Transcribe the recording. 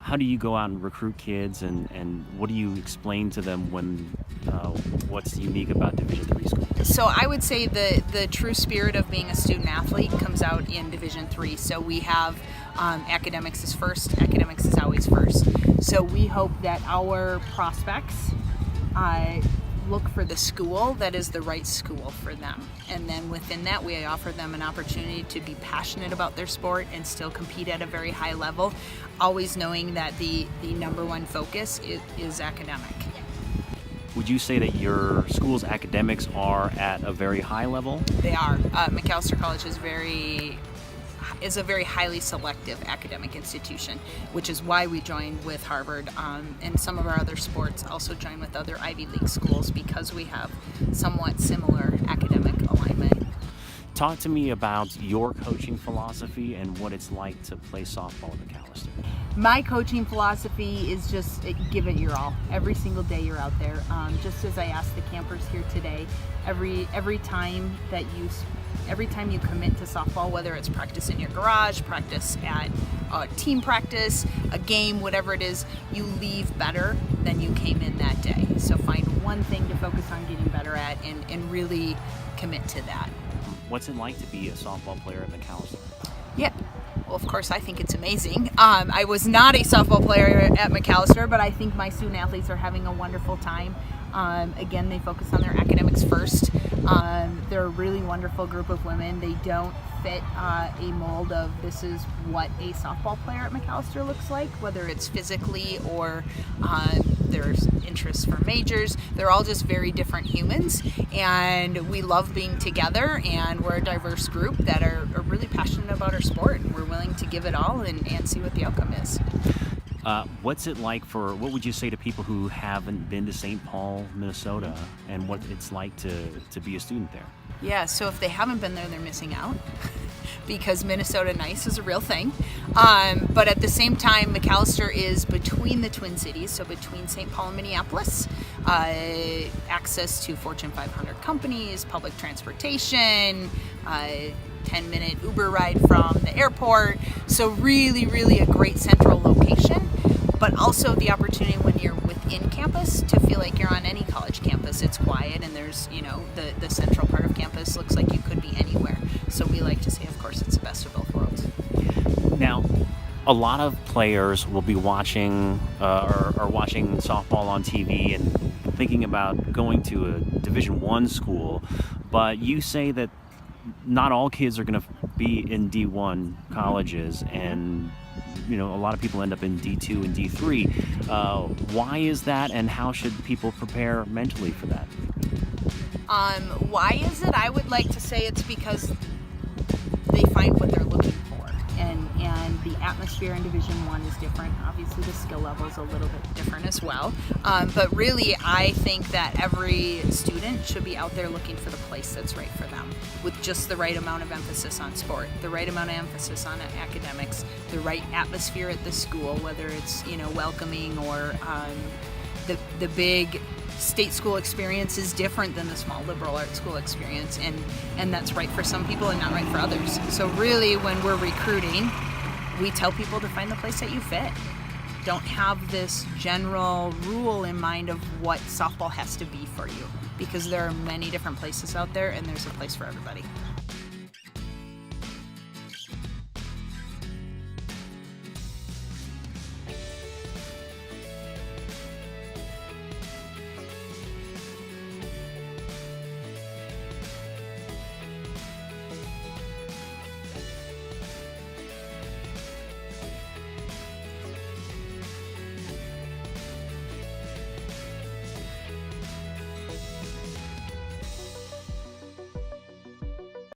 how do you go out and recruit kids, and what do you explain to them when what's unique about Division III school? So I would say the true spirit of being a student athlete comes out in Division III. So we have academics is first, academics is always first. So we hope that our prospects look for the school that is the right school for them. And then within that, we offer them an opportunity to be passionate about their sport and still compete at a very high level, always knowing that the number one focus is academic. Would you say that your school's academics are at a very high level? They are. Macalester College is a very highly selective academic institution, which is why we joined with Harvard, and some of our other sports also join with other Ivy League schools because we have somewhat similar academic alignment. Talk to me about your coaching philosophy and what it's like to play softball at Macalester. My coaching philosophy is just give it your all. Every single day you're out there. Just as I asked the campers here today, every time you commit to softball, whether it's practice in your garage, practice at team practice, a game, whatever it is, you leave better than you came in that day. So find one thing to focus on getting better at and really commit to that. What's it like to be a softball player at Macalester? Yeah. Well, of course, I think it's amazing. I was not a softball player at Macalester, but I think my student athletes are having a wonderful time. Again, they focus on their academics first. They're a really wonderful group of women. They don't fit a mold of this is what a softball player at Macalester looks like, whether it's physically or there's interests for majors. They're all just very different humans, and we love being together, and we're a diverse group that are really passionate about our sport, and we're willing to give it all and see what the outcome is. What's it like what would you say to people who haven't been to St. Paul, Minnesota, and what it's like to be a student there? Yeah, so if they haven't been there, they're missing out because Minnesota Nice is a real thing. But at the same time, Macalester is between the Twin Cities, so between St. Paul and Minneapolis. Access to Fortune 500 companies, public transportation, 10-minute Uber ride from the airport. So really, really a great central location, but also the opportunity when you're within campus to feel like you're on any college campus. It's quiet, and there's, the central part of campus looks like you could be anywhere. So we like to say, of course, it's the best of both worlds. Now, a lot of players will be watching or watching softball on TV and thinking about going to a Division I school, but you say that not all kids are going to be in D1 colleges, and a lot of people end up in D2 and D3. Why is that, and how should people prepare mentally for that? Why is it? I would like to say it's because they find what they're looking for, and the atmosphere in Division I is different. Obviously, the skill level is a little bit different as well. But really, I think that every student should be out there looking for the place that's right for them, with just the right amount of emphasis on sport, the right amount of emphasis on academics, the right atmosphere at the school, whether it's welcoming or the big state school experience is different than the small liberal arts school experience, and that's right for some people and not right for others. So really, when we're recruiting, we tell people to find the place that you fit. Don't have this general rule in mind of what softball has to be for you, because there are many different places out there, and there's a place for everybody.